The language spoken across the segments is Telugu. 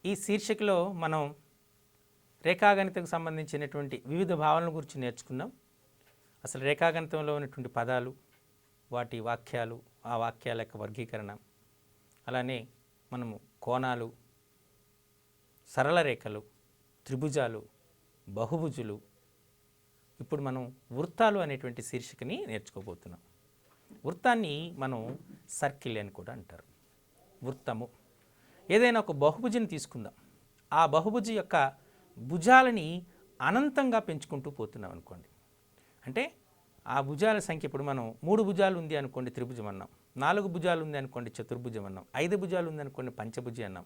ఈ శీర్షికలో మనం రేఖాగణితకు సంబంధించినటువంటి వివిధ భావనల గురించి నేర్చుకున్నాం. అసలు రేఖాగణితంలో ఉన్నటువంటి పదాలు, వాటి వాక్యాలు, ఆ వాక్యాల యొక్క వర్గీకరణ, అలానే మనము కోణాలు, సరళ రేఖలు, త్రిభుజాలు, బహుభుజులు, ఇప్పుడు మనం వృత్తాలు అనేటువంటి శీర్షికని నేర్చుకోబోతున్నాం. వృత్తాన్ని మనం సర్కిల్ అని కూడా అంటారు. వృత్తము ఏదైనా ఒక బహుభుజిని తీసుకుందాం. ఆ బహుభుజి యొక్క భుజాలని అనంతంగా పెంచుకుంటూ పోతున్నాం అనుకోండి. అంటే ఆ భుజాల సంఖ్య, ఇప్పుడు మనం 3 భుజాలు ఉంది అనుకోండి త్రిభుజం అన్నాం, 4 భుజాలు ఉంది అనుకోండి చతుర్భుజం అన్నాం, 5 భుజాలు ఉంది అనుకోండి పంచభుజి అన్నాం,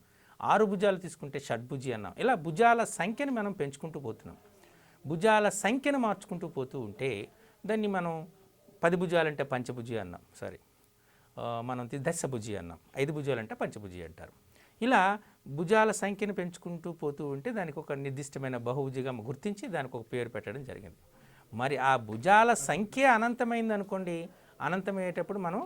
6 భుజాలు తీసుకుంటే షడ్భుజి అన్నాం. ఇలా భుజాల సంఖ్యను మనం పెంచుకుంటూ పోతున్నాం. భుజాల సంఖ్యను మార్చుకుంటూ పోతూ ఉంటే దాన్ని మనం 10 భుజాలంటే పంచభుజి అన్నాం, మనం దశభుజి అన్నాం, 5 భుజాలంటే పంచభుజి అంటారు. ఇలా భుజాల సంఖ్యను పెంచుకుంటూ పోతూ ఉంటే దానికి ఒక నిర్దిష్టమైన బహుభుజిగా గుర్తించి దానికి ఒక పేరు పెట్టడం జరిగింది. మరి ఆ భుజాల సంఖ్య అనంతమైంది అనుకోండి, అనంతమయ్యేటప్పుడు మనం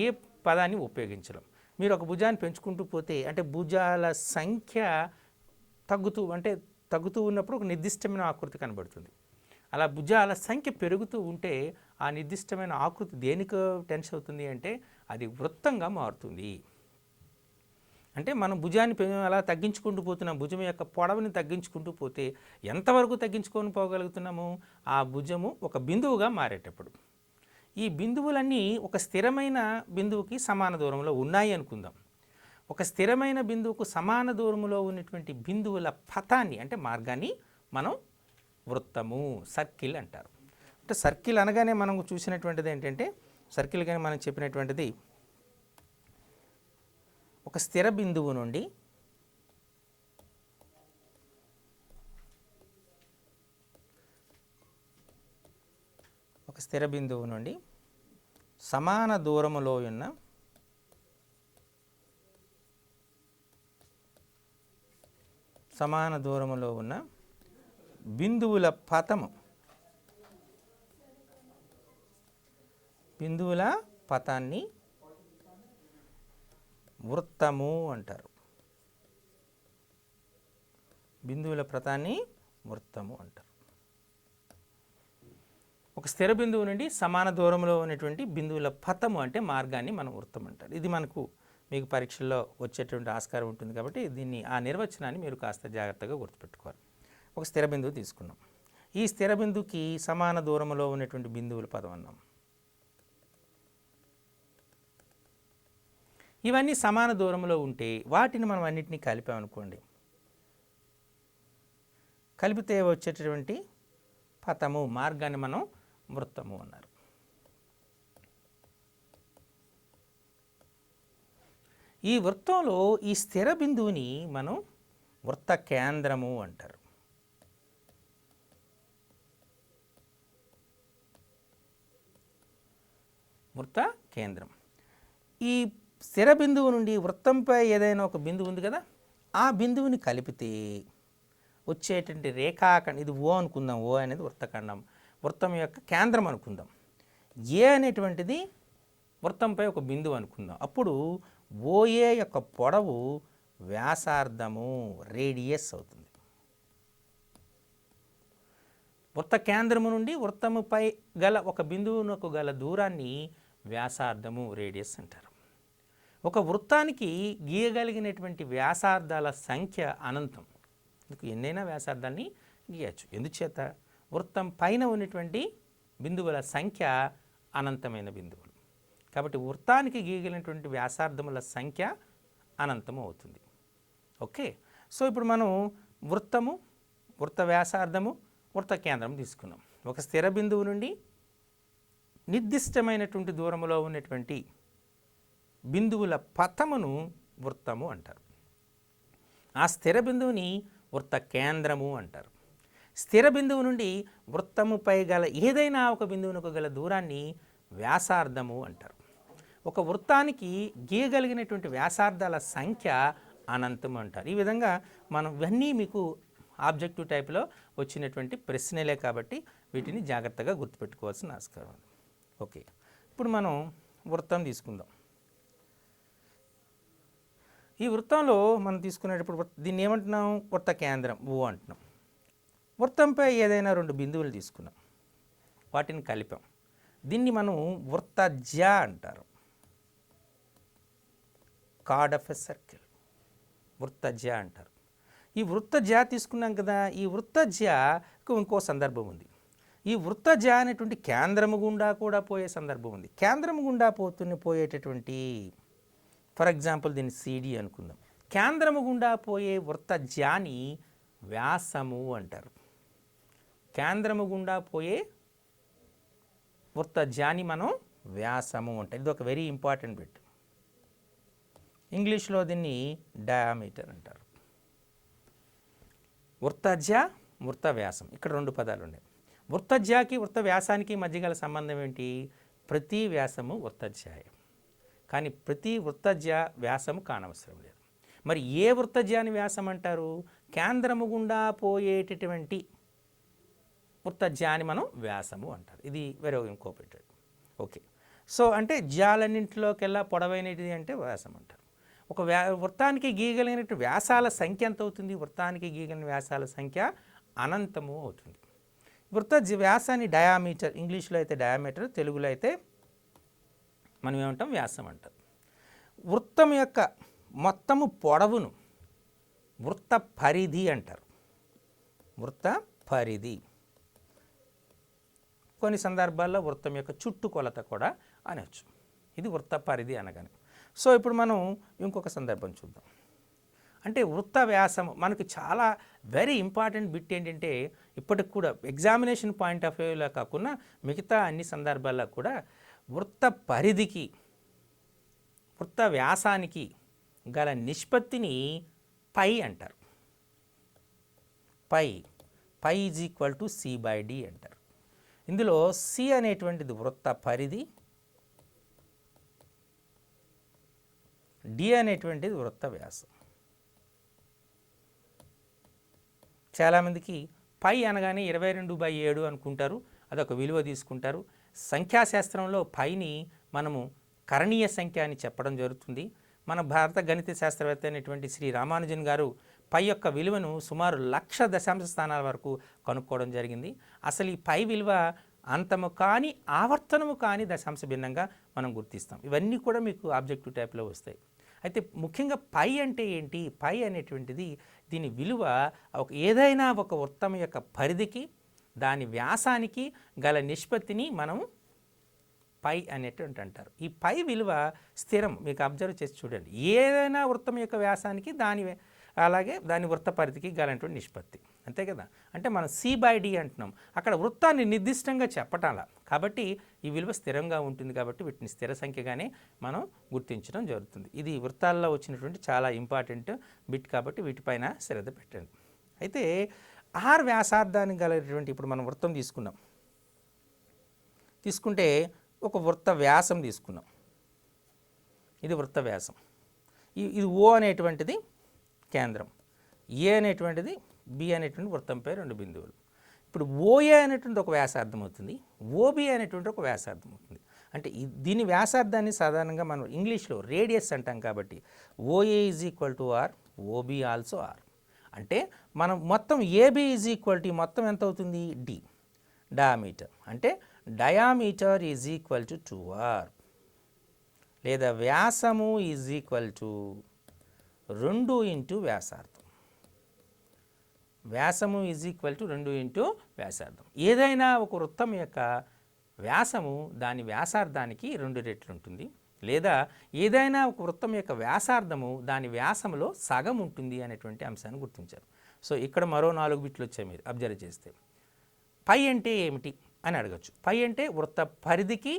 ఏ పదాన్ని ఉపయోగించలేం. మీరు ఒక భుజాన్ని పెంచుకుంటూ పోతే అంటే భుజాల సంఖ్య తగ్గుతూ ఉన్నప్పుడు ఒక నిర్దిష్టమైన ఆకృతి కనబడుతుంది. అలా భుజాల సంఖ్య పెరుగుతూ ఉంటే ఆ నిర్దిష్టమైన ఆకృతి దేనికి టెన్స్ అవుతుంది అంటే అది వృత్తంగా మారుతుంది. అంటే మనం భుజాన్ని అలా తగ్గించుకుంటూ పోతున్నాం. భుజం యొక్క పొడవుని తగ్గించుకుంటూ పోతే ఎంతవరకు తగ్గించుకొని పోగలుగుతున్నాము? ఆ భుజము ఒక బిందువుగా మారేటప్పుడు. ఈ బిందువులన్నీ ఒక స్థిరమైన బిందువుకి సమాన దూరంలో ఉన్నాయి అనుకుందాం. ఒక స్థిరమైన బిందువుకు సమాన దూరంలో ఉన్నటువంటి బిందువుల పథాన్ని అంటే మార్గాన్ని మనం వృత్తము, సర్కిల్ అంటారు. అంటే సర్కిల్ అనగానే మనం చూసినటువంటిది ఏంటంటే, సర్కిల్ కానీ మనం చెప్పినటువంటిది ఒక స్థిర బిందువు నుండి సమాన దూరములో ఉన్న బిందువుల పథాన్ని వృత్తము అంటారు. బిందువుల పథాన్ని వృత్తము అంటారు. ఒక స్థిర బిందువు నుండి సమాన దూరంలో ఉన్నటువంటి బిందువుల పథము అంటే మార్గాన్ని మనం వృత్తం అంటారు. ఇది మీకు పరీక్షల్లో వచ్చేటువంటి ఆస్కారం ఉంటుంది కాబట్టి ఆ నిర్వచనాన్ని మీరు కాస్త జాగ్రత్తగా గుర్తుపెట్టుకోవాలి. ఒక స్థిర బిందువు తీసుకున్నాం. ఈ స్థిర బిందువుకి సమాన దూరంలో ఉన్నటువంటి బిందువుల పదం అన్నాం. ఇవన్నీ సమాన దూరంలో ఉంటే వాటిని మనం అన్నిటినీ కలిపామనుకోండి, కలిపితే వచ్చేటటువంటి పథము, మార్గాన్ని మనం వృత్తము అన్నారు. ఈ వృత్తంలో ఈ స్థిర బిందువుని మనం వృత్త కేంద్రము అంటారు. వృత్త కేంద్రం. ఈ స్థిర బిందువు నుండి వృత్తంపై ఏదైనా ఒక బిందువు ఉంది కదా, ఆ బిందువుని కలిపితే వచ్చేటువంటి రేఖాఖండం, ఇది ఓ అనుకుందాం. ఓ అనేది వృత్తఖండం, వృత్తం యొక్క కేంద్రం అనుకుందాం. ఏ అనేటువంటిది వృత్తంపై ఒక బిందువు అనుకుందాం. అప్పుడు ఓఏ యొక్క పొడవు వ్యాసార్థము, రేడియస్ అవుతుంది. వృత్త కేంద్రము నుండి వృత్తముపై గల ఒక బిందువునకు గల దూరాన్ని వ్యాసార్థము, రేడియస్ అంటారు. ఒక వృత్తానికి గీయగలిగినటువంటి వ్యాసార్థాల సంఖ్య అనంతం. ఎన్నైనా వ్యాసార్థాన్ని గీయచ్చు. ఎందుచేత? వృత్తం పైన ఉన్నటువంటి బిందువుల సంఖ్య అనంతమైన బిందువులు కాబట్టి వృత్తానికి గీయగలిగినటువంటి వ్యాసార్థముల సంఖ్య అనంతము అవుతుంది. ఓకే, సో ఇప్పుడు మనం వృత్తము, వృత్త వ్యాసార్థము, వృత్త కేంద్రం తీసుకున్నాం. ఒక స్థిర బిందువు నుండి నిర్దిష్టమైనటువంటి దూరములో ఉన్నటువంటి బిందువుల పథమును వృత్తము అంటారు. ఆ స్థిర బిందువుని వృత్త కేంద్రము అంటారు. స్థిర బిందువు నుండి వృత్తముపై గల ఏదైనా ఒక బిందువునకు గల దూరాన్ని వ్యాసార్థము అంటారు. ఒక వృత్తానికి గీయగలిగినటువంటి వ్యాసార్థాల సంఖ్య అనంతం అంటారు. ఈ విధంగా మనం ఇవన్నీ మీకు ఆబ్జెక్టివ్ టైప్లో వచ్చినటువంటి ప్రశ్నలే కాబట్టి వీటిని జాగ్రత్తగా గుర్తుపెట్టుకోవాల్సిన ఆస్కారం ఉంది. ఓకే, ఇప్పుడు మనం వృత్తం తీసుకుందాం. ఈ వృత్తంలో మనం తీసుకునేటప్పుడు దీన్ని ఏమంటున్నాం, వృత్త కేంద్రం ఓ అంటున్నాం. వృత్తంపై ఏదైనా 2 బిందువులు తీసుకున్నాం, వాటిని కలిపాం. దీన్ని మనం వృత్తజ్య అంటారు. కార్డ్ ఆఫ్ ఎ సర్కిల్ వృత్తజ్య అంటారు. ఈ వృత్తజ్య తీసుకున్నాం కదా, ఈ వృత్తజ్యకు ఇంకో సందర్భం ఉంది. ఈ వృత్తజ్య అనేటువంటి కేంద్రము గుండా కూడా పోయే సందర్భం ఉంది. కేంద్రము గుండా పోయేటటువంటి, ఫర్ ఎగ్జాంపుల్ దీన్ని సిడి అనుకుందాం. కేంద్రము గుండా పోయే వృత్తజ్యాని వ్యాసము అంటారు. కేంద్రము గుండా పోయే వృత్తజ్యాని మనం వ్యాసము అంటారు. ఇది ఒక వెరీ ఇంపార్టెంట్ బిట్. ఇంగ్లీష్లో దీన్ని డయామీటర్ అంటారు. వృత్తజ్య, వృత్త వ్యాసం, ఇక్కడ 2 పదాలు ఉన్నాయి. వృత్తజ్యాకి వృత్త వ్యాసానికి మధ్య గల సంబంధం ఏంటి? ప్రతి వ్యాసము వృత్తజ్యాయే, కానీ ప్రతి వృత్తజ్య వ్యాసము కానవసరం లేదు. మరి ఏ వృత్తజ్యాని వ్యాసం అంటారు? కేంద్రము గుండా పోయేటటువంటి వృత్తజ్యాని మనం వ్యాసము అంటారు. ఇది వేరే ఇంకోపెట్టెడ్. ఓకే, సో అంటే జ్యాలన్నింటిలోకెల్లా పొడవైనది అంటే వ్యాసం అంటారు. ఒక వృత్తానికి గీయగలిగినట్టు వ్యాసాల సంఖ్య ఎంత అవుతుంది? వృత్తానికి గీయగలిగిన వ్యాసాల సంఖ్య అనంతము అవుతుంది. వృత్త వ్యాసాన్ని డయామీటర్, ఇంగ్లీష్లో అయితే డయామీటర్, తెలుగులో అయితే మనం ఏమంటాం, వ్యాసం అంటాం. వృత్తం యొక్క మొత్తము పొడవును వృత్త పరిధి అంటారు. వృత్త పరిధి, కొన్ని సందర్భాల్లో వృత్తం యొక్క చుట్టుకొలత కూడా అనొచ్చు. ఇది వృత్త పరిధి అనగానే. సో ఇప్పుడు మనం ఇంకొక సందర్భం చూద్దాం. అంటే వృత్త వ్యాసం మనకు చాలా వెరీ ఇంపార్టెంట్ బిట్. ఏంటంటే ఇప్పటికి కూడా ఎగ్జామినేషన్ పాయింట్ ఆఫ్ వ్యూలో కాకుండా మిగతా అన్ని సందర్భాల్లో కూడా వృత్త పరిధికి వృత్త వ్యాసానికి గల నిష్పత్తిని పై అంటారు. పై ఈజ్ ఈక్వల్ టు C/D అంటారు. ఇందులో సి అనేటువంటిది వృత్త పరిధి, డి అనేటువంటిది వృత్త వ్యాసం. చాలామందికి పై అనగానే 22/7 అనుకుంటారు, అదొక విలువ తీసుకుంటారు. సంఖ్యాశాస్త్రంలో పైని మనము కరణీయ సంఖ్య అని చెప్పడం జరుగుతుంది. మన భారత గణిత శాస్త్రవేత్త అయినటువంటి శ్రీ రామానుజన్ గారు పై యొక్క విలువను సుమారు 1,00,000 దశాంశ స్థానాల వరకు కనుక్కోవడం జరిగింది. అసలు ఈ పై విలువ అంతము కానీ ఆవర్తనము కానీ దశాంశ భిన్నంగా మనం గుర్తిస్తాం. ఇవన్నీ కూడా మీకు ఆబ్జెక్టివ్ టైప్లో వస్తాయి. అయితే ముఖ్యంగా పై అంటే ఏంటి? పై అనేటువంటిది దీని విలువ ఏదైనా ఒక వృత్తం యొక్క పరిధికి దాని వ్యాసానికి గల నిష్పత్తిని మనం పై అనేటువంటి అంటారు. ఈ పై విలువ స్థిరం, మీకు అబ్జర్వ్ చేసి చూడండి. ఏదైనా వృత్తం యొక్క వ్యాసానికి అలాగే దాని వృత్త పరిధికి గలటువంటి నిష్పత్తి, అంతే కదా. అంటే మనం C/D అంటున్నాం, అక్కడ వృత్తాన్ని నిర్దిష్టంగా చెప్పటాలా, కాబట్టి ఈ విలువ స్థిరంగా ఉంటుంది. కాబట్టి వీటిని స్థిర సంఖ్యగానే మనం గుర్తించడం జరుగుతుంది. ఇది వృత్తాల్లో వచ్చినటువంటి చాలా ఇంపార్టెంట్ బిట్, కాబట్టి వీటిపైన శ్రద్ధ పెట్టండి. అయితే ఆర్ వ్యాసార్థానికి గలటువంటి, ఇప్పుడు మనం వృత్తం తీసుకుంటే ఒక వృత్త వ్యాసం తీసుకున్నాం. ఇది వృత్త వ్యాసం. ఇది O అనేటువంటిది కేంద్రం, ఏ అనేటువంటిది బి అనేటువంటి వృత్తంపై 2 బిందువులు. ఇప్పుడు OA అనేటువంటి ఒక వ్యాసార్థం అవుతుంది, OB అనేటువంటి ఒక వ్యాసార్థం అవుతుంది. అంటే దీని వ్యాసార్థాన్ని సాధారణంగా మనం ఇంగ్లీష్లో రేడియస్ అంటాం. కాబట్టి OA is equal to R, OB also R. అంటే మనం మొత్తం AB ఈజ్ ఈక్వల్ టు మొత్తం ఎంత అవుతుంది? D, diameter. అంటే diameter is equal to 2R, లేదా వ్యాసము ఈజ్ ఈక్వల్ టు 2 ఇంటూ వ్యాసార్థం. వ్యాసము ఈజ్ ఈక్వల్ టు 2 ఇంటూ వ్యాసార్థం. ఏదైనా ఒక వృత్తం యొక్క వ్యాసము దాని వ్యాసార్థానికి 2 రెట్లు ఉంటుంది, లేదా ఏదైనా ఒక వృత్తం యొక్క వ్యాసార్థము దాని వ్యాసములో సగం ఉంటుంది అనేటువంటి అంశాన్ని గుర్తించారు. సో ఇక్కడ మరో 4 బిట్లు వచ్చాయి, మీరు అబ్జర్వ్ చేస్తే. పై అంటే ఏమిటి అని అడగచ్చు. పై అంటే వృత్త పరిధికి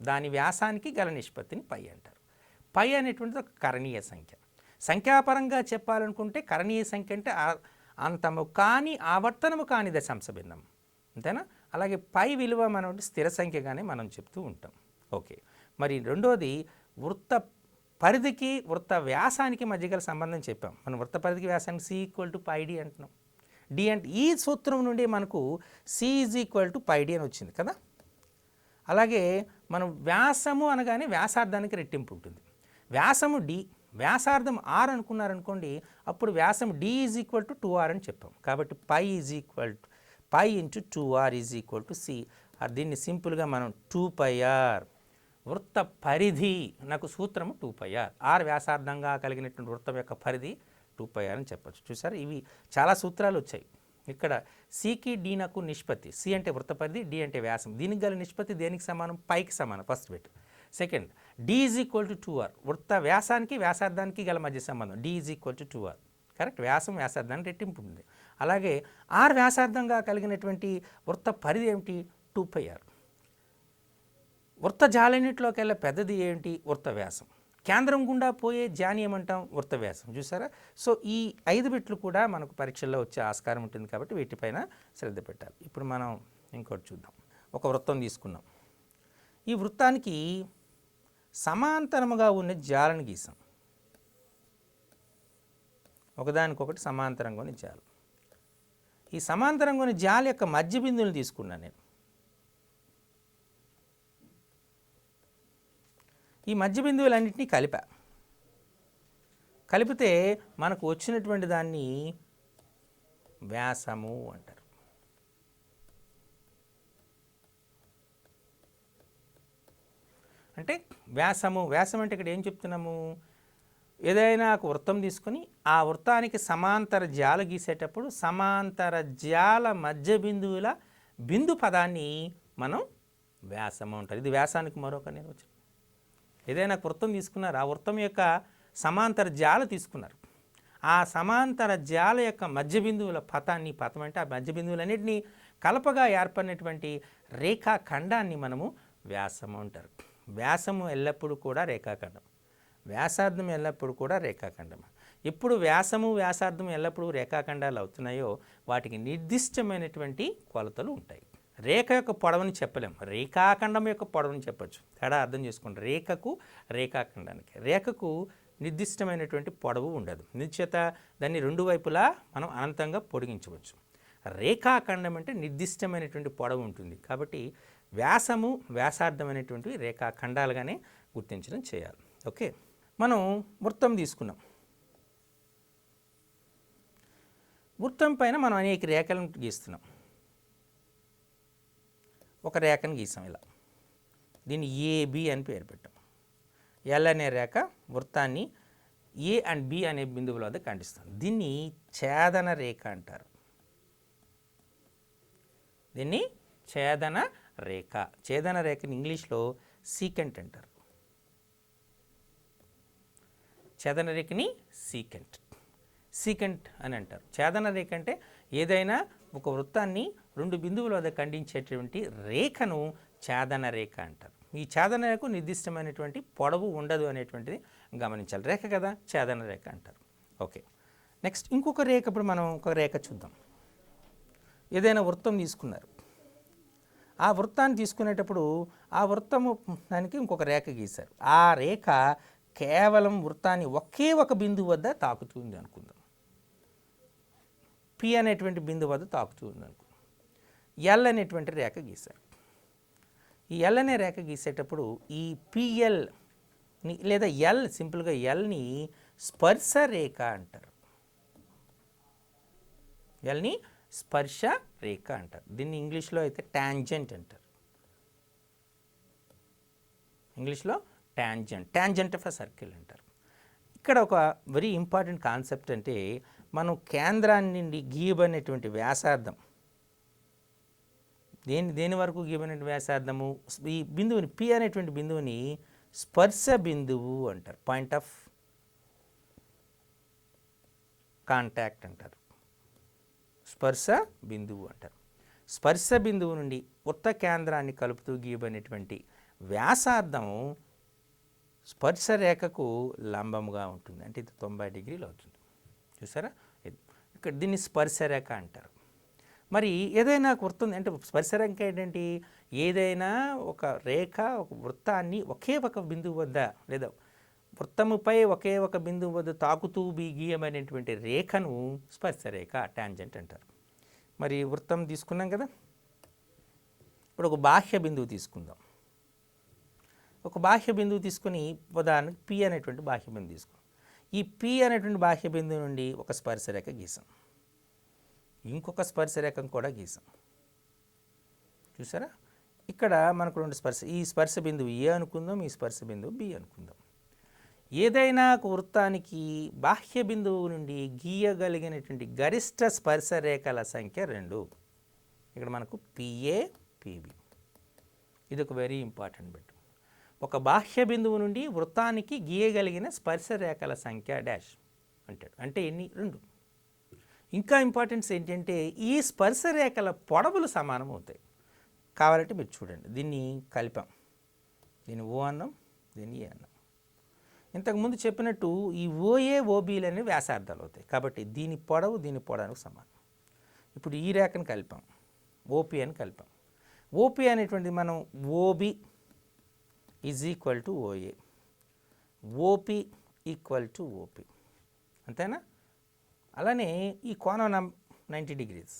దాని వ్యాసానికి గల నిష్పత్తిని పై అంటారు. పై అనేటువంటిది ఒక కరణీయ సంఖ్య. సంఖ్యాపరంగా చెప్పాలనుకుంటే కరణీయ సంఖ్య అంటే అంతము కానీ ఆవర్తనము కాని దశాంశ భిన్నం, అంతేనా. అలాగే పై విలువ మనం స్థిర సంఖ్యగానే మనం చెప్తూ ఉంటాం. ఓకే, మరి రెండోది వృత్త పరిధికి వృత్త వ్యాసానికి మధ్య గల సంబంధం చెప్పాం. మనం వృత్త పరిధికి వ్యాసానికి C/πD అంటున్నాం. డి అంటే ఈ సూత్రం నుండి మనకు C=πD అని వచ్చింది కదా. అలాగే మనం వ్యాసము అనగానే వ్యాసార్థానికి రెట్టింపు ఉంటుంది. వ్యాసము D, వ్యాసార్థం ఆర్ అనుకున్నారనుకోండి, అప్పుడు వ్యాసం D is equal to 2r అని చెప్పాం. కాబట్టి pi is equal to pi into 2r is equal to C. దీన్ని సింపుల్గా మనం 2πr వృత్త పరిధి, నాకు సూత్రము 2πr, ఆర్ వ్యాసార్థంగా కలిగినటువంటి వృత్తం యొక్క పరిధి 2πr అని చెప్పచ్చు. చూసారు, ఇవి చాలా సూత్రాలు వచ్చాయి. ఇక్కడ సికి డి నాకు నిష్పత్తి, సి అంటే వృత్త పరిధి, డి అంటే వ్యాసం. దీనికి గల నిష్పత్తి దేనికి సమానం? పైకి సమానం, first bit. Second, D is equal to 2r, వృత్త వ్యాసానికి వ్యాసార్థానికి గల మధ్య సంబంధం. D is equal to 2r, correct. వ్యాసం వ్యాసార్థానికి రెట్టింపు ఉంది. అలాగే ఆర్ వ్యాసార్థంగా కలిగినటువంటి వృత్త పరిధి ఏమిటి? 2πr. వృత్త జాలన్నిటిలోకెల్లా పెద్దది ఏంటి? వృత్త వ్యాసం. కేంద్రం గుండా పోయే జాని ఏమంటాం? వృత్త వ్యాసం. చూసారా? సో ఈ 5 బిట్లు కూడా మనకు పరీక్షల్లో వచ్చే ఆస్కారం ఉంటుంది కాబట్టి వీటిపైన శ్రద్ధ పెట్టాలి. ఇప్పుడు మనం ఇంకోటి చూద్దాం. ఒక వృత్తం తీసుకున్నాం. ఈ వృత్తానికి సమాంతరముగా ఉన్న జాలను గీసాం. ఒకదానికొకటి సమాంతరంగా ఉన్న జాలు. ఈ సమాంతరంగా ఉన్న జాల యొక్క మధ్య బిందువులు తీసుకున్నాను నేను. ఈ మధ్య బిందువులన్నింటినీ కలిపితే మనకు వచ్చినటువంటి దాన్ని వ్యాసము అంటారు. అంటే వ్యాసం అంటే ఇక్కడ ఏం చెప్తున్నాము? ఏదైనా ఒక వృత్తం తీసుకొని ఆ వృత్తానికి సమాంతర జాల గీసేటప్పుడు సమాంతర జాల మధ్య బిందువుల బిందు పదాన్ని మనం వ్యాసము అంటారు. ఇది వ్యాసానికి మరొక నిర్వచనం. ఏదైనా వృత్తం తీసుకున్నారు, ఆ వృత్తం యొక్క సమాంతర జాల తీసుకున్నారు, ఆ సమాంతర జాల యొక్క మధ్య బిందువుల పథం అంటే ఆ మధ్య బిందువులన్నింటినీ కలపగా ఏర్పడినటువంటి రేఖాఖండాన్ని మనము వ్యాసము అంటారు. వ్యాసము ఎల్లప్పుడూ కూడా రేఖాఖండం, వ్యాసార్థం ఎల్లప్పుడూ కూడా రేఖాఖండం. ఎప్పుడు వ్యాసము వ్యాసార్థం ఎల్లప్పుడూ రేఖాఖండాలు అవుతున్నాయో వాటికి నిర్దిష్టమైనటువంటి కొలతలు ఉంటాయి. రేఖ యొక్క పొడవుని చెప్పలేం, రేఖాఖండం యొక్క పొడవుని చెప్పచ్చు. తేడా అర్థం చేసుకోండి. రేఖకు రేఖాఖండానికి, రేఖకు నిర్దిష్టమైనటువంటి పొడవు ఉండదు. నిశ్చేత దాన్ని రెండు వైపులా మనం అనంతంగా పొడిగించవచ్చు. రేఖాఖండం అంటే నిర్దిష్టమైనటువంటి పొడవు ఉంటుంది. కాబట్టి వ్యాసము వ్యాసార్థం అనేటువంటివి రేఖాఖండాలుగానే గుర్తించడం చేయాలి. ఓకే, మనం వృత్తం తీసుకున్నాం. వృత్తం పైన మనం అనేక రేఖలను గీస్తున్నాం. ఒక రేఖను గీసాం ఇలా, దీన్ని ఏబి అని పేరు పెట్టాం. ఎల్ అనే రేఖ వృత్తాన్ని ఏ అండ్ బి అనే బిందువుల వద్ద ఖండిస్తాం. దీన్ని ఛేదన రేఖ అంటారు. దీన్ని ఛేదన రేఖ. ఛేదన రేఖని ఇంగ్లీష్లో సీకెంట్ అంటారు. ఛేదన రేఖని సీకెంట్ అని అంటారు. ఛేదన రేఖ అంటే ఏదైనా ఒక వృత్తాన్ని రెండు బిందువుల వద్ద ఖండించేటువంటి రేఖను ఛేదన రేఖ అంటారు. ఈ ఛేదన రేఖకు నిర్దిష్టమైనటువంటి పొడవు ఉండదు అనేటువంటిది గమనించాలి. రేఖ కదా, ఛేదన రేఖ అంటారు. ఓకే, నెక్స్ట్ ఇంకొక రేఖ. ఇప్పుడు మనం ఒక రేఖ చూద్దాం. ఏదైనా వృత్తం తీసుకున్నారు, ఆ వృత్తాన్ని తీసుకునేటప్పుడు ఆ వృత్తము దానికి ఇంకొక రేఖ గీశారు. ఆ రేఖ కేవలం వృత్తాన్ని ఒకే ఒక బిందువు వద్ద తాకుతుంది అనుకుందాం. పి అనేటువంటి బిందువు వద్ద తాకుతుంది అనుకుందాం. ఎల్ అనేటువంటి రేఖ గీశారు. ఈ ఎల్ అనే రేఖ గీసేటప్పుడు ఈ పిఎల్ని లేదా ఎల్, సింపుల్గా ఎల్ని స్పర్శ రేఖ అంటారు. ఎల్ని స్పర్శ రేఖ అంటారు. దీన్ని ఇంగ్లీష్లో అయితే ట్యాంజెంట్ అంటారు. ఇంగ్లీష్లో ట్యాంజెంట్ ఆఫ్ ఎ సర్కిల్ అంటారు. ఇక్కడ ఒక వెరీ ఇంపార్టెంట్ కాన్సెప్ట్ అంటే, మనం కేంద్రాన్ని నుండి గీయబడినటువంటి వ్యాసార్థం, దేని వరకు గీయబడిన వ్యాసార్థము, ఈ బిందువుని పి అనేటువంటి బిందువుని స్పర్శ బిందువు అంటారు. పాయింట్ ఆఫ్ కాంటాక్ట్ అంటారు. స్పర్శ బిందువు అంటారు. స్పర్శ బిందువు నుండి వృత్త కేంద్రాన్ని కలుపుతూ గీయబడినటువంటి వ్యాసార్థము స్పర్శ రేఖకు లంబముగా ఉంటుంది. అంటే ఇది 90 డిగ్రీలు అవుతుంది. చూసారా, ఇక్కడ దీన్ని స్పర్శ రేఖ అంటారు. మరి ఏదైనా వృత్తం అంటే స్పర్శ రేఖ ఏంటంటే, ఏదైనా ఒక రేఖ ఒక వృత్తాన్ని ఒకే ఒక బిందువు వద్ద లేదా వృత్తముపై ఒకే ఒక బిందువు వద్ద తాకుతూ గీయమైనటువంటి రేఖను స్పర్శ రేఖ, ట్యాంజెంట్ అంటారు. మరి వృత్తం తీసుకున్నాం కదా, ఇప్పుడు ఒక బాహ్య బిందువు తీసుకుందాం. ఒక బాహ్య బిందువు తీసుకుని ఉదాహరణకు పి అనేటువంటి బాహ్య బిందువు తీసుకున్నాం. ఈ పి అనేటువంటి బాహ్య బిందువు నుండి ఒక స్పర్శరేఖ గీసాం, ఇంకొక స్పర్శరేఖను కూడా గీసాం. చూసారా, ఇక్కడ మనకు రెండు ఈ స్పర్శ బిందువు ఏ అనుకుందాం, ఈ స్పర్శ బిందువు బి అనుకుందాం. ఏదైనా ఒక వృత్తానికి బాహ్య బిందువు నుండి గీయగలిగినటువంటి గరిష్ట స్పర్శరేఖల సంఖ్య 2. ఇక్కడ మనకు పిఏ పిబి. ఇది ఒక వెరీ ఇంపార్టెంట్ బిట్. ఒక బాహ్య బిందువు నుండి వృత్తానికి గీయగలిగిన స్పర్శరేఖల సంఖ్య డాష్ అంటాడు. అంటే ఎన్ని? 2. ఇంకా ఇంపార్టెన్స్ ఏంటంటే ఈ స్పర్శరేఖల పొడవులు సమానం అవుతాయి. కావాలంటే మీరు చూడండి, దీన్ని కలిపాం, దీన్ని ఓ అన్నాం, దీన్ని ఏ అన్నాం. ఇంతకుముందు చెప్పినట్టు ఈ ఓఏ ఓబీలు అనేవి వ్యాసార్థాలు అవుతాయి. కాబట్టి దీని పొడవుకు సమానం. ఇప్పుడు ఈ రేఖను కలిపాం, ఓపీ అని కలిపాం. ఓపీ అనేటువంటిది మనం OB is equal to OA, OP equal to OP, అంతేనా? అలానే ఈ కోణం 90 degrees,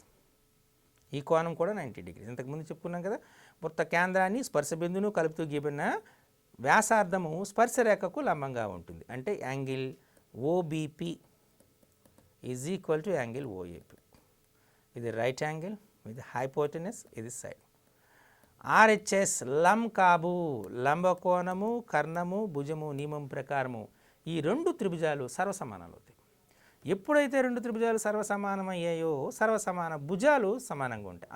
ఈ కోణం కూడా 90 degrees. ఇంతకుముందు చెప్పుకున్నాం కదా, వృత్త కేంద్రాన్ని స్పర్శ బిందువును కలుపుతూ గీయబడిన వ్యాసార్థము స్పర్శరేఖకు లంబంగా ఉంటుంది. అంటే angle OBP is equal to angle OAP. ఇది రైట్ యాంగిల్, ఇది హైపోటెనస్, ఇది సైడ్. ఆర్హెచ్ఎస్ లంకాబు, లంబకోణము, కర్ణము, భుజము నియమం ప్రకారము ఈ 2 త్రిభుజాలు సర్వసమానాలు అవుతాయి. ఎప్పుడైతే 2 త్రిభుజాలు సర్వసమానమయ్యాయో సర్వసమాన భుజాలు సమానంగా ఉంటాయి.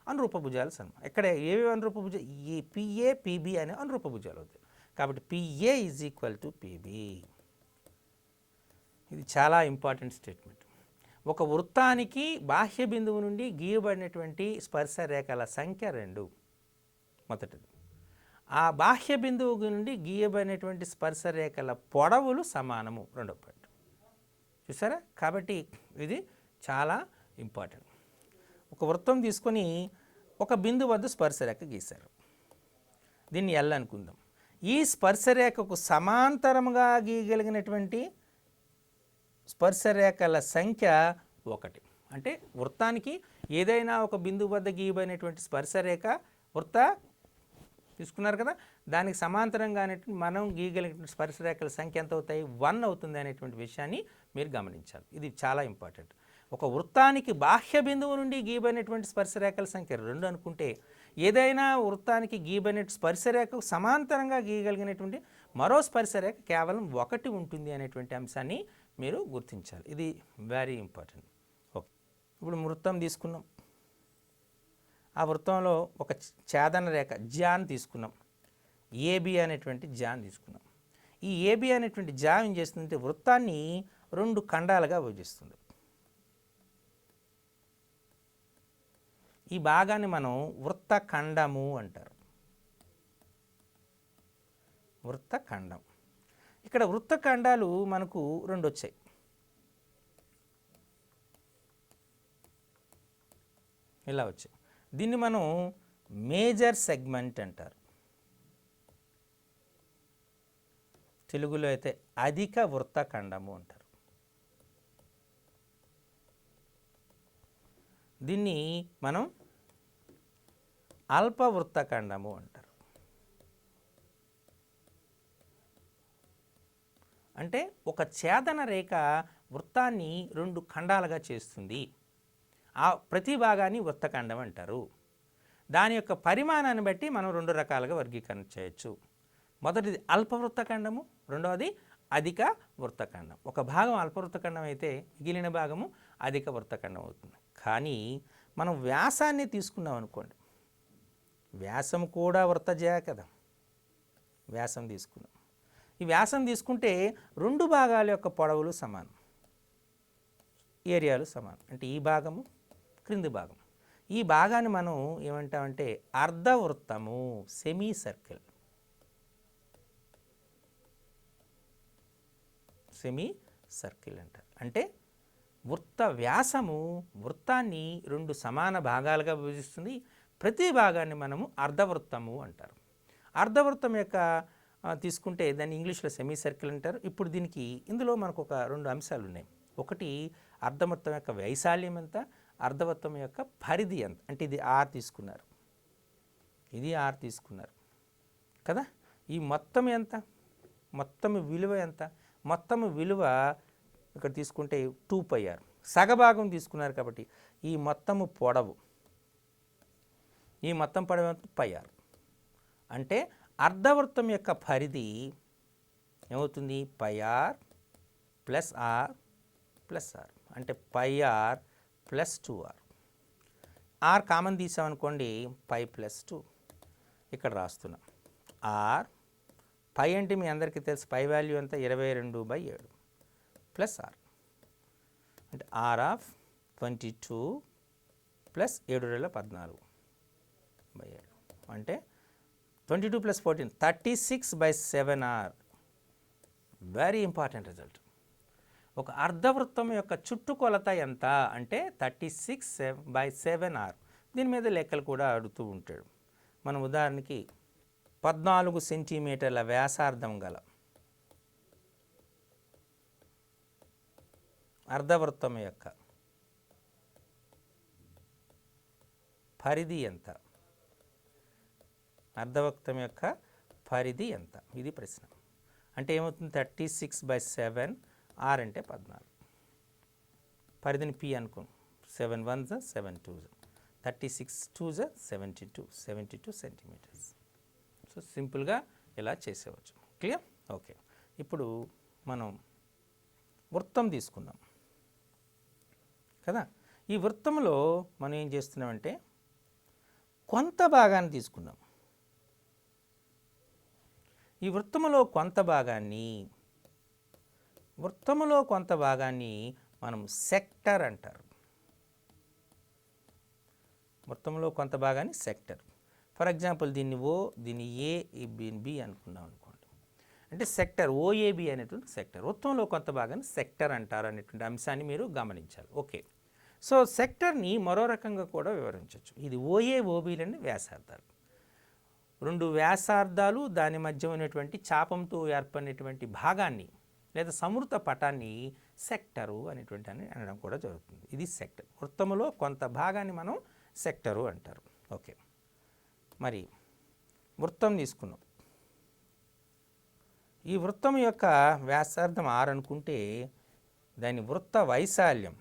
అనురూప భుజాలు సమానం. ఇక్కడ ఏవి అనురూప భుజాలు? ఈ పిఏ పిబి అనే అనురూప భుజాలు అవుతాయి. కాబట్టి PA is equal to PB. ఇది చాలా ఇంపార్టెంట్ స్టేట్మెంట్. ఒక వృత్తానికి బాహ్య బిందువు నుండి గీయబడినటువంటి స్పర్శ రేఖల సంఖ్య 2. మొదటిది. ఆ బాహ్య బిందువు నుండి గీయబడినటువంటి స్పర్శ రేఖల పొడవులు సమానము. రెండవ పాయింట్. చూసారా? కాబట్టి ఇది చాలా ఇంపార్టెంట్. ఒక వృత్తం తీసుకొని ఒక బిందువు వద్ద స్పర్శరేఖ గీశారు, దీన్ని ఎల్ అనుకుందాం. ఈ స్పర్శరేఖకు సమాంతరంగా గీయగలిగినటువంటి స్పర్శరేఖల సంఖ్య 1. అంటే వృత్తానికి ఏదైనా ఒక బిందువు వద్ద గీయబడినటువంటి స్పర్శరేఖ వృత్త తీసుకున్నారు కదా, దానికి సమాంతరంగా మనం గీయగలిగిన స్పర్శరేఖల సంఖ్య ఎంత అవుతాయి? 1 అవుతుంది అనేటువంటి విషయాన్ని మీరు గమనించాలి. ఇది చాలా ఇంపార్టెంట్. ఒక వృత్తానికి బాహ్య బిందువు నుండి గీయబడినటువంటి స్పర్శరేఖల సంఖ్య 2 అనుకుంటే, ఏదైనా వృత్తానికి గీయబడిన స్పర్శరేఖకు సమాంతరంగా గీయగలిగినటువంటి మరో స్పర్శరేఖ కేవలం 1 ఉంటుంది అనేటువంటి అంశాన్ని మీరు గుర్తించాలి. ఇది వెరీ ఇంపార్టెంట్. ఓకే, ఇప్పుడు వృత్తం తీసుకున్నాం. ఆ వృత్తంలో ఒక ఛేదన రేఖ జాన్ తీసుకున్నాం, ఏబి అనేటువంటి జాన్ తీసుకున్నాం. ఈ ఏబి అనేటువంటి జాన్ ఏం చేస్తుందంటే వృత్తాన్ని 2 ఖండాలుగా విభజిస్తుంది. ఈ భాగాన్ని మనం వృత్తఖండము అంటారు. వృత్తఖండం. ఇక్కడ వృత్తఖండాలు మనకు 2 వచ్చాయి. ఇలా వచ్చాయి. దీన్ని మనం మేజర్ సెగ్మెంట్ అంటారు. తెలుగులో అయితే అధిక వృత్తఖండము అంటారు. దీన్ని మనం అల్ప వృత్తఖండము అంటారు. అంటే ఒక ఛేదన రేఖ వృత్తాన్ని 2 ఖండాలుగా చేస్తుంది. ఆ ప్రతి భాగాన్ని వృత్తఖండం అంటారు. దాని యొక్క పరిమాణాన్ని బట్టి మనం 2 రకాలుగా వర్గీకరణ చేయొచ్చు. మొదటిది అల్ప వృత్తఖండము, రెండవది అధిక వృత్తఖండం. ఒక భాగం అల్ప వృత్తఖండం అయితే మిగిలిన భాగము అధిక వృత్తఖండం అవుతుంది. కానీ మనం వ్యాసాన్ని తీసుకున్నాం అనుకోండి, వ్యాసం కూడా వృత్తజయ కదా. వ్యాసం తీసుకున్నాం. ఈ వ్యాసం తీసుకుంటే 2 భాగాల యొక్క పొడవులు సమానం, ఏరియాలు సమానం. అంటే ఈ భాగము, క్రింది భాగం. ఈ భాగాన్ని మనం ఏమంటామంటే అర్ధవృత్తము, సెమీ సర్కిల్. సెమీ సర్కిల్ అంటారు. అంటే వృత్త వ్యాసము వృత్తాన్ని 2 సమాన భాగాలుగా విభజిస్తుంది. ప్రతి భాగాన్ని మనము అర్ధవృత్తము అంటారు. అర్ధవృత్తం యొక్క తీసుకుంటే దాన్ని ఇంగ్లీష్లో సెమీ సర్కిల్ అంటారు. ఇప్పుడు దీనికి ఇందులో మనకు ఒక 2 అంశాలు ఉన్నాయి. ఒకటి అర్ధవృత్తం యొక్క వైశాల్యం ఎంత, అర్ధవృత్తం యొక్క పరిధి ఎంత. అంటే ఇది ఆర్ తీసుకున్నారు, ఇది ఆర్ తీసుకున్నారు కదా. ఈ మొత్తం ఎంత, మొత్తం విలువ ఎంత, మొత్తం విలువ ఇక్కడ తీసుకుంటే 2πr, సగభాగం తీసుకున్నారు కాబట్టి ఈ మొత్తము పొడవు πr. అంటే అర్ధవృత్తం యొక్క పరిధి ఏమవుతుంది? πr plus r plus r, అంటే πr plus 2r. r common తీసామనుకోండి, π ప్లస్ 2 ఇక్కడ రాస్తున్నాం. r π అంటే మీ అందరికీ తెలుసు, π వాల్యూ అంతా 22/7 ప్లస్ r, అంటే r ఆఫ్ 22 ప్లస్ 7/14/7, అంటే 22 plus 14 36/7r. Very important result. ఒక అర్ధవృత్తం యొక్క చుట్టుకొలత ఎంత అంటే 36/7r. దీని మీద లెక్కలు కూడా అడుగుతూ ఉంటాడు. మనం ఉదాహరణకి 14 సెంటీమీటర్ల వ్యాసార్థం గల అర్ధవృత్తం యొక్క పరిధి ఎంత? అర్ధవృత్తం యొక్క పరిధి ఎంత? ఇది ప్రశ్న. అంటే ఏమవుతుంది? 36/7, r అంటే 14. పరిధిని p అనుకో, 7 1s 7 2s, 36 2s 72 centimetres. So సింపుల్గా ఇలా చేసేవచ్చు. క్లియర్? ఓకే. ఇప్పుడు మనం వృత్తం తీసుకుందాం కదా. ఈ వృత్తంలో మనం ఏం చేస్తున్నామంటే కొంత భాగాన్ని తీసుకుందాం. ఈ వృత్తములో కొంత భాగాన్ని మనం సెక్టర్ అంటారు. వృత్తంలో కొంత భాగాన్ని సెక్టర్. ఫర్ ఎగ్జాంపుల్ దీన్ని O, దీన్ని A, B అనుకున్నాం అనుకోండి. అంటే సెక్టర్ OAB అనేటువంటి సెక్టర్. వృత్తంలో కొంత భాగాన్ని సెక్టర్ అంటారు అనేటువంటి అంశాన్ని మీరు గమనించాలి. ఓకే. సో సెక్టర్ని మరో రకంగా కూడా వివరించవచ్చు. ఇది OA, OBలని వ్యాసార్థాలు. రెండు వ్యాసార్థాలు దాని మధ్య ఉన్నటువంటి చాపంతో ఏర్పడినటువంటి భాగాన్ని లేదా సమృత పటాన్ని సెక్టరు అనేటువంటి అనడం కూడా జరుగుతుంది. ఇది సెక్టర్. వృత్తములో కొంత భాగాన్ని మనం సెక్టరు అంటారు. ఓకే. మరి వృత్తం తీసుకున్నాం. ఈ వృత్తం యొక్క వ్యాసార్థం 6 అనుకుంటే దాని వృత్త వైశాల్యం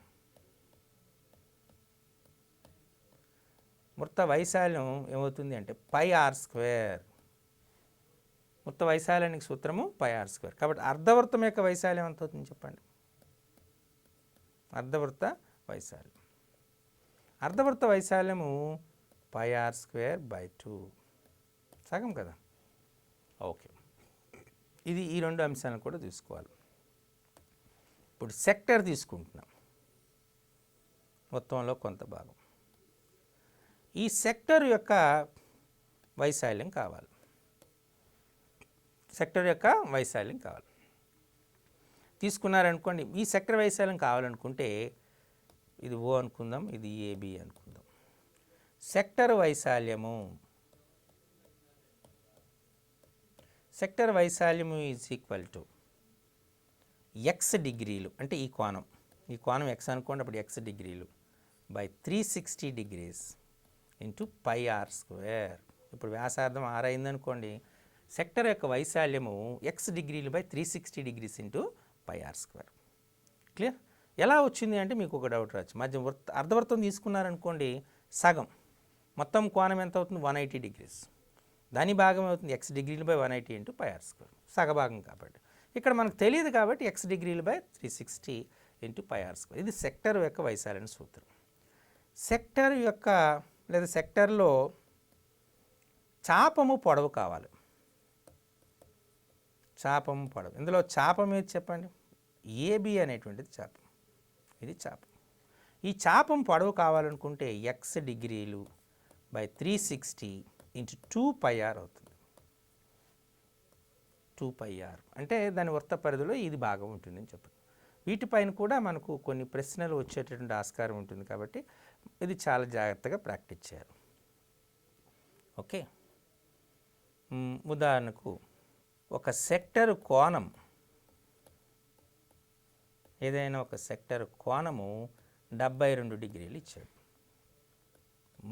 ఏమవుతుంది అంటే πr². వృత్త వైశాల్యానికి సూత్రము πr². కాబట్టి అర్ధవృత్తం యొక్క వైశాల్యం ఎంత అవుతుంది చెప్పండి? అర్ధవృత్త వైశాల్యము πr²/2, సగం కదా. ఓకే. ఇది ఈ రెండు అంశాలను కూడా తీసుకోవాలి. ఇప్పుడు సెక్టర్ తీసుకుంటున్నాం. మొత్తంలో కొంత భాగం. ఈ సెక్టర్ యొక్క వైశాల్యం కావాలి. తీసుకున్నారనుకోండి. ఈ సెక్టర్ వైశాల్యం కావాలనుకుంటే ఇది O అనుకుందాం, ఇది AB అనుకుందాం. సెక్టర్ వైశాల్యము ఈజ్ ఈక్వల్ టు x డిగ్రీలు, అంటే ఈ కోణం x అనుకోండి, అప్పుడు x డిగ్రీలు బై 360 degrees ఇంటూ πr². ఇప్పుడు వ్యాసార్థం 6 అయిందనుకోండి. సెక్టర్ యొక్క వైశాల్యము x డిగ్రీలు by 360 degrees into πr². Clear? ఎలా వచ్చింది అంటే మీకు ఒక డౌట్ రావచ్చు. మధ్య అర్ధవృత్తం తీసుకున్నారనుకోండి, సగం మొత్తం కోణం ఎంత అవుతుంది? 180 degrees. దాని భాగం అవుతుంది x డిగ్రీలు బై 180 ఇంటూ πr², సగభాగం కాబట్టి. ఇక్కడ మనకు తెలియదు కాబట్టి x డిగ్రీలు బై 360 ఇంటూ πr². ఇది సెక్టర్ యొక్క వైశాల్యం సూత్రం. సెక్టర్ యొక్క లేదా సెక్టర్లో చాపము పొడవు కావాలి. ఇందులో చాపం ఏది చెప్పండి? AB అనేటువంటిది చాపం. ఇది చాపం. ఈ చాపం పొడవు కావాలనుకుంటే x డిగ్రీలు బై 360 ఇంటూ 2πr అవుతుంది. 2πr అంటే దాని వృత్త పరిధిలో ఇది భాగం ఉంటుందని చెప్పండి. వీటిపైన కూడా మనకు కొన్ని ప్రశ్నలు వచ్చేటటువంటి ఆస్కారం ఉంటుంది కాబట్టి ఇది చాలా జాగ్రత్తగా ప్రాక్టీస్ చేయాలి. ఓకే. ఉదాహరణకు ఒక సెక్టర్ కోణం, ఏదైనా ఒక సెక్టర్ కోణము 72 డిగ్రీలు ఇచ్చాడు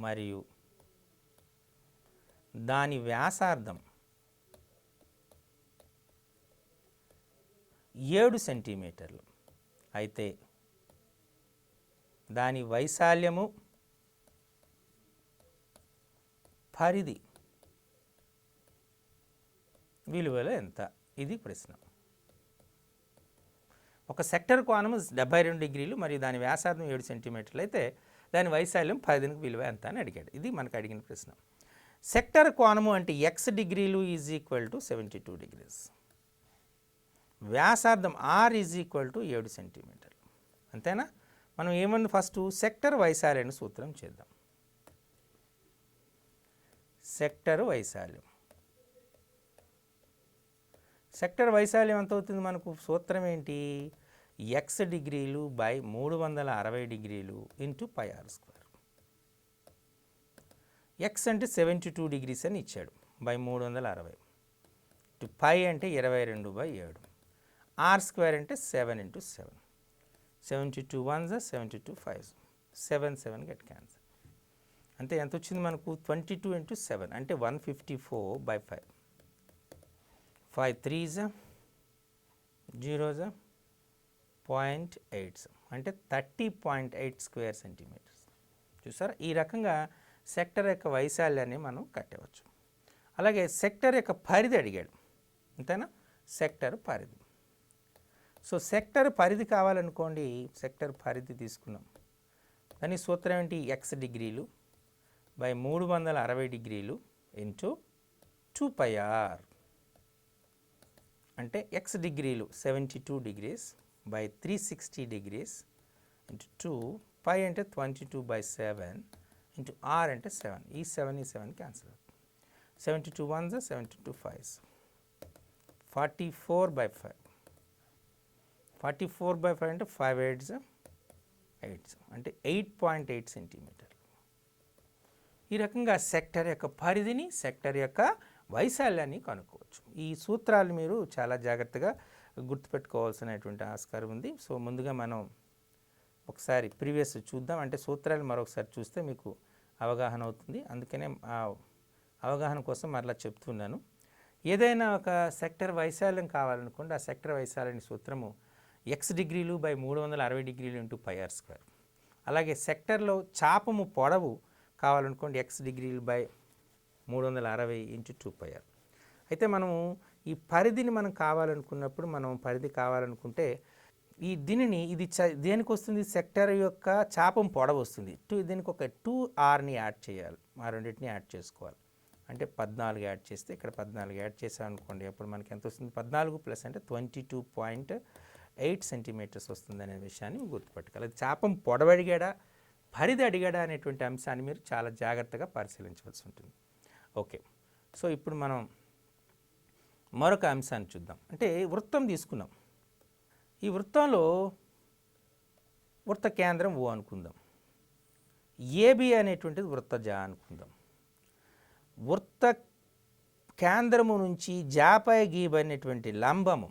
మరియు దాని వ్యాసార్థం 7 సెంటీమీటర్లు. అయితే దాని వైశాల్యము పరిధి విలువలో ఎంత? ఇది ప్రశ్న. ఒక సెక్టర్ కోణము 72 డిగ్రీలు మరియు దాని వ్యాసార్థం 7 సెంటీమీటర్లు అయితే దాని వైశాల్యం పరిధికి విలువ ఎంత అని అడిగాడు. ఇది మనకు అడిగిన ప్రశ్న. సెక్టర్ కోణము అంటే x డిగ్రీలు ఈజ్ ఈక్వల్ టు 72 డిగ్రీస్. వ్యాసార్థం r ఈజ్ ఈక్వల్ టు 7 సెంటీమీటర్లు. అంతేనా? మనం ఏమన్నా ఫస్ట్ సెక్టర్ వైశాల్యం సూత్రం చేద్దాం. సెక్టర్ వైశాల్యం, సెక్టర్ వైశాల్యం ఎంత అవుతుంది మనకు? సూత్రం ఏంటి? x డిగ్రీలు బై 360 డిగ్రీలు into pi r square. x అంటే 72 డిగ్రీస్ అని ఇచ్చాడు బై 360 టు పై అంటే 22/7. r స్క్వేర్ అంటే 7 into 7. 72 1s 72 5s 7 get cancer. అంటే ఎంత వచ్చింది మనకు? 22 ఇంటూ 7 అంటే 154/5. 5 3s 0s 0.8 అంటే 30.8 స్క్వేర్ సెంటీమీటర్స్. చూసారా? ఈ రకంగా సెక్టర్ యొక్క వైశాల్యాన్ని మనం కట్టవచ్చు. అలాగే సెక్టర్ యొక్క పరిధి అడిగాడు. అంతేనా? సెక్టర్ పరిధి. సో సెక్టర్ పరిధి కావాలనుకోండి, సెక్టర్ పరిధి తీసుకున్నాం. దాని సూత్రం ఏంటి? x డిగ్రీలు బై 360 డిగ్రీలు ఇంటూ 2πr అంటే x డిగ్రీలు 72 డిగ్రీస్ బై 360 డిగ్రీస్ ఇంటూ 2, పై అంటే 22/7 ఇంటూ r అంటే 7. ఈ 7 క్యాన్సిల్ అవుతుంది. 72 1s 72 5s 44/5. 44/5 అంటే 5 8s 8 అంటే 8.8 సెంటీమీటర్లు. ఈ రకంగా సెక్టర్ యొక్క పరిధిని, సెక్టర్ యొక్క వైశాల్యాన్ని కనుక్కోవచ్చు. ఈ సూత్రాలు మీరు చాలా జాగ్రత్తగా గుర్తుపెట్టుకోవాల్సినటువంటి ఆస్కారం ఉంది. సో ముందుగా మనం ఒకసారి ప్రీవియస్ చూద్దాం. అంటే సూత్రాలు మరొకసారి చూస్తే మీకు అవగాహన అవుతుంది. అందుకనే ఆ అవగాహన కోసం మరలా చెప్తున్నాను. ఏదైనా ఒక సెక్టర్ వైశాల్యం కావాలనుకోండి, ఆ సెక్టర్ వైశాల్యం సూత్రము x డిగ్రీలు బై 360 డిగ్రీలు ఇంటూ పై r స్క్వేర్. అలాగే సెక్టర్లో చాపము పొడవు కావాలనుకోండి, x డిగ్రీలు బై 360 ఇంటూ 2πr. అయితే మనము ఈ పరిధిని మనం కావాలనుకున్నప్పుడు, మనం పరిధి కావాలనుకుంటే ఈ దీనిని ఇది దేనికి వస్తుంది? సెక్టర్ యొక్క చాపం పొడవు వస్తుంది. దీనికి ఒక 2rని యాడ్ చేయాలి. ఆ రెండింటిని యాడ్ చేసుకోవాలి. అంటే 14 యాడ్ చేస్తే ఇక్కడ 14 యాడ్ చేసాం అనుకోండి, అప్పుడు మనకి ఎంత వస్తుంది? 14 ప్లస్ అంటే 22.8 సెంటీమీటర్స్ వస్తుంది అనే విషయాన్ని గుర్తుపెట్టుకోవాలి. చాపం పొడవు అడిగాడా, పరిధి అడిగాడా అనేటువంటి అంశాన్ని మీరు చాలా జాగ్రత్తగా పరిశీలించవలసి ఉంటుంది. ఓకే, సో ఇప్పుడు మనం మరొక అంశాన్ని చూద్దాం. అంటే వృత్తం తీసుకున్నాం. ఈ వృత్తంలో వృత్త కేంద్రం ఓ అనుకుందాం. ఏబి అనేటువంటిది వృత్తజా అనుకుందాం. వృత్త కేంద్రము నుంచి జాపై గీయబడినటువంటి లంబము,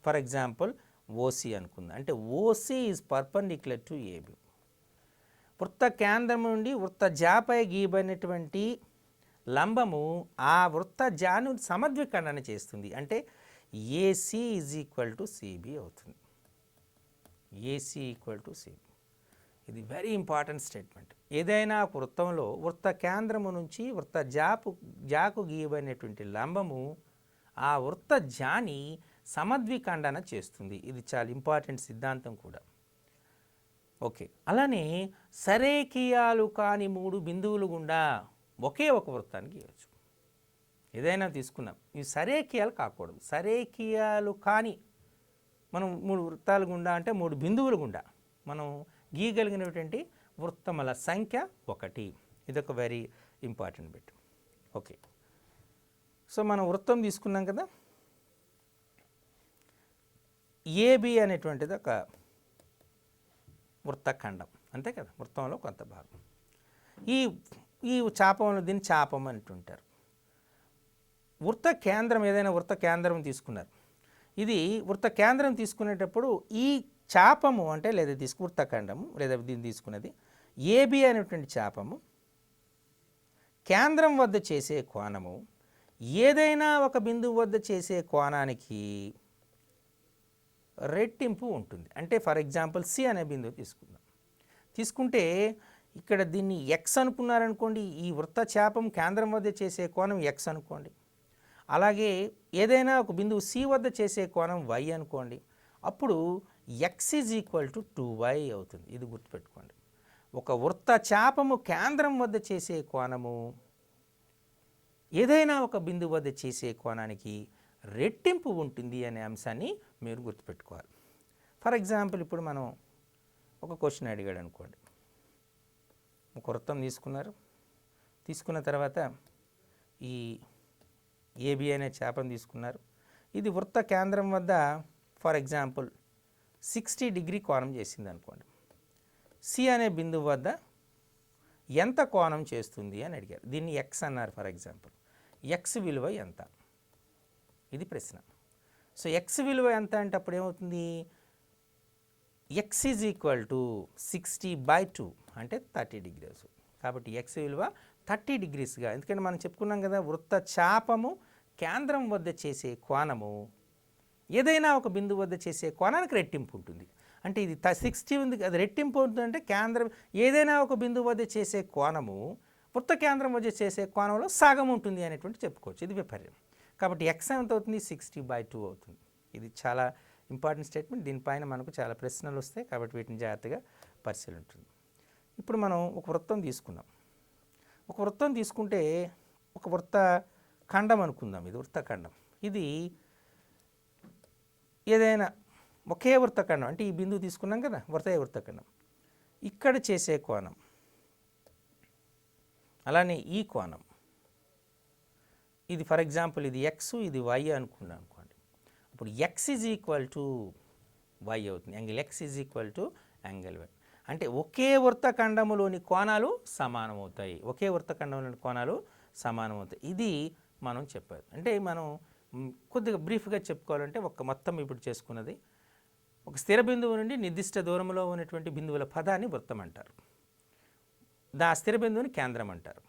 ఫర్ ఎగ్జాంపుల్ ఓసి అనుకుందాం. అంటే OC is perpendicular to AB. వృత్త కేంద్రం నుండి వృత్త జాపై గీయబడినటువంటి లంబము ఆ వృత్త జాను సమద్విఖండన చేస్తుంది. అంటే AC is equal to CB అవుతుంది. AC equal to CB. ఇది వెరీ ఇంపార్టెంట్ స్టేట్మెంట్. ఏదైనా వృత్తంలో వృత్త కేంద్రము నుంచి వృత్త జాకు గీయబడినటువంటి లంబము ఆ వృత్త జాని సమద్విఖండన చేస్తుంది. ఇది చాలా ఇంపార్టెంట్ సిద్ధాంతం కూడా. ఓకే, అలానే సరేఖీయాలు కాని 3 బిందువులు గుండా ఒకే ఒక వృత్తాన్ని గీయవచ్చు. ఏదైనా తీసుకున్నాం, ఇవి సరేఖీయాలు కాకూడదు. సరేఖీయాలు కాని మనం 3 వృత్తాలు గుండా అంటే 3 బిందువులు గుండా మనం గీయగలిగినటువంటి వృత్తముల సంఖ్య 1. ఇదొక very important bit. Okay, so మనం వృత్తం తీసుకున్నాం కదా. ఏబి అనేటువంటిది ఒక వృత్తఖండం, అంతే కదా, వృత్తంలో కొంత భాగం. ఈ చాపంలో దీన్ని చాపం అంటుంటారు. వృత్త కేంద్రం, ఏదైనా వృత్త కేంద్రం తీసుకున్నారు. ఇది వృత్త కేంద్రం తీసుకునేటప్పుడు ఈ చాపము అంటే లేదా వృత్తఖండము లేదా దీన్ని తీసుకున్నది ఏబి అనేటువంటి చాపము కేంద్రం వద్ద చేసే కోణము ఏదైనా ఒక బిందువు వద్ద చేసే కోణానికి రెట్టింపు ఉంటుంది. అంటే ఫర్ ఎగ్జాంపుల్ సి అనే బిందువు తీసుకుంటే ఇక్కడ దీన్ని ఎక్స్ అనుకున్నారనుకోండి, ఈ వృత్తచాపం కేంద్రం వద్ద చేసే కోణం ఎక్స్ అనుకోండి. అలాగే ఏదైనా ఒక బిందువు సి వద్ద చేసే కోణం వై అనుకోండి. అప్పుడు x is equal to 2y అవుతుంది. ఇది గుర్తుపెట్టుకోండి. ఒక వృత్తచాపము కేంద్రం వద్ద చేసే కోణము ఏదైనా ఒక బిందువు వద్ద చేసే కోణానికి రెట్టింపు ఉంటుంది అనే అంశాన్ని మీరు గుర్తుపెట్టుకోవాలి. ఫర్ ఎగ్జాంపుల్ ఇప్పుడు మనం ఒక క్వశ్చన్ అడిగాడు అనుకోండి. ఒక వృత్తం తీసుకున్న తర్వాత ఈ ఏబి అనే చాపను తీసుకున్నారు. ఇది వృత్త కేంద్రం వద్ద ఫర్ ఎగ్జాంపుల్ 60 డిగ్రీ కోణం చేసింది అనుకోండి. సి అనే బిందువు వద్ద ఎంత కోణం చేస్తుంది అని అడిగారు. దీన్ని ఎక్స్ అన్నారు. ఫర్ ఎగ్జాంపుల్ ఎక్స్ విలువ ఎంత, ఇది ప్రశ్న. సో ఎక్స్ విలువ ఎంత అంటే అప్పుడు ఏమవుతుంది, ఎక్స్ ఈజ్ ఈక్వల్ టు 60/2 అంటే 30 డిగ్రీస్. కాబట్టి ఎక్స్ విలువ 30 డిగ్రీస్గా, ఎందుకంటే మనం చెప్పుకున్నాం కదా, వృత్త చాపము కేంద్రం వద్ద చేసే కోణము ఏదైనా ఒక బిందువు వద్ద చేసే కోణానికి రెట్టింపు ఉంటుంది. అంటే ఇది 60 ఉంది, అది రెట్టింపు అవుతుందంటే కేంద్రం ఏదైనా ఒక బిందువు వద్ద చేసే కోణము వృత్త కేంద్రం వద్ద చేసే కోణంలో సగం ఉంటుంది అనేటువంటి చెప్పుకోవచ్చు. ఇది విపర్యం. కాబట్టి ఎక్స్ ఎంత అవుతుంది, 60/2 అవుతుంది. ఇది చాలా ఇంపార్టెంట్ స్టేట్మెంట్. దీనిపైన మనకు చాలా ప్రశ్నలు వస్తాయి, కాబట్టి వీటిని జాగ్రత్తగా పరిశీలించుంది. ఇప్పుడు మనం ఒక వృత్తం తీసుకున్నాం. ఒక వృత్తం తీసుకుంటే ఒక వృత్త ఖండం అనుకుందాం. ఇది వృత్తఖండం. ఇది ఏదైనా ఒకే వృత్తఖండం, అంటే ఈ బిందువు తీసుకున్నాం కదా, వృత్తఖండం. ఇక్కడ చేసే కోణం, అలానే ఈ కోణం, ఇది ఫర్ ఎగ్జాంపుల్ ఇది ఎక్స్, ఇది వై అనుకున్నాం అనుకోండి. అప్పుడు x is equal to y అవుతుంది. Angle x is equal to angle y. అంటే ఒకే వృత్తఖండములోని కోణాలు సమానమవుతాయి. ఒకే వృత్తఖండంలోని కోణాలు సమానమవుతాయి. ఇది మనం చెప్పాలి. అంటే మనం కొద్దిగా బ్రీఫ్గా చెప్పుకోవాలంటే మొత్తం ఇప్పుడు చేసుకున్నది, ఒక స్థిర బిందువు నుండి నిర్దిష్ట దూరంలో ఉన్నటువంటి బిందువుల పదాన్ని వృత్తం అంటారు. ఆ స్థిర బిందువుని కేంద్రం అంటారు.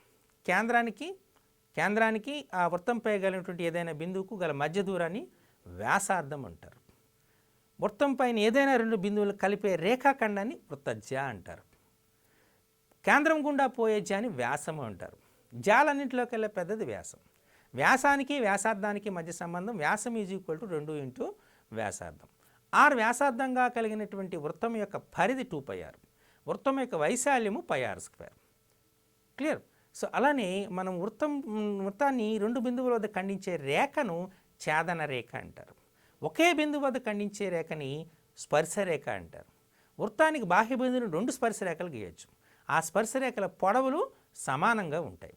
కేంద్రానికి ఆ వృత్తంపై కలిగినటువంటి ఏదైనా బిందువుకు గల మధ్య దూరాన్ని వ్యాసార్థం అంటారు. వృత్తం పైన ఏదైనా రెండు బిందువులు కలిపే రేఖాఖండాన్ని వృత్తజ్య అంటారు. కేంద్రం గుండా పోయే జ్యాని వ్యాసము అంటారు. జాలన్నింటిలోకెల్లా పెద్దది వ్యాసం. వ్యాసానికి వ్యాసార్థానికి మధ్య సంబంధం వ్యాసం ఈజ్ ఈక్వల్ టు 2 ఇంటూ వ్యాసార్థం. ఆర్ వ్యాసార్థంగా కలిగినటువంటి వృత్తం యొక్క పరిధి 2πr. వృత్తం యొక్క వైశాల్యము πr². క్లియర్. సో అలానే మనం వృత్తాన్ని రెండు బిందువుల వద్ద ఖండించే రేఖను ఛేదన రేఖ అంటారు. ఒకే బిందువు వద్ద ఖండించే రేఖని స్పర్శరేఖ అంటారు. వృత్తానికి బాహ్య బిందువును 2 స్పర్శరేఖలు గీయచ్చు. ఆ స్పర్శరేఖల పొడవులు సమానంగా ఉంటాయి.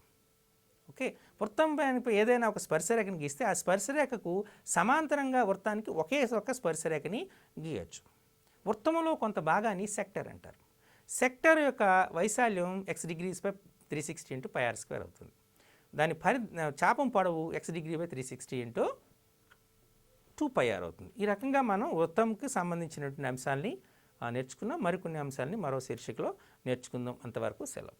ఓకే. వృత్తం పైన ఏదైనా ఒక స్పర్శరేఖని గీస్తే ఆ స్పర్శరేఖకు సమాంతరంగా వృత్తానికి ఒకే ఒక స్పర్శరేఖని గీయచ్చు. వృత్తములో కొంత భాగాన్ని సెక్టర్ అంటారు. సెక్టర్ యొక్క వైశాల్యం x degrees by 360 into πr² అవుతుంది. దాని చాపం పొడవు x degree by 360 into 2πr అవుతుంది. ఈ రకంగా మనం వృత్తంకి సంబంధించినటువంటి అంశాలని నేర్చుకున్నాం. మరికొన్ని అంశాలని మరో శీర్షికలో నేర్చుకుందాం. అంతవరకు సెలవు.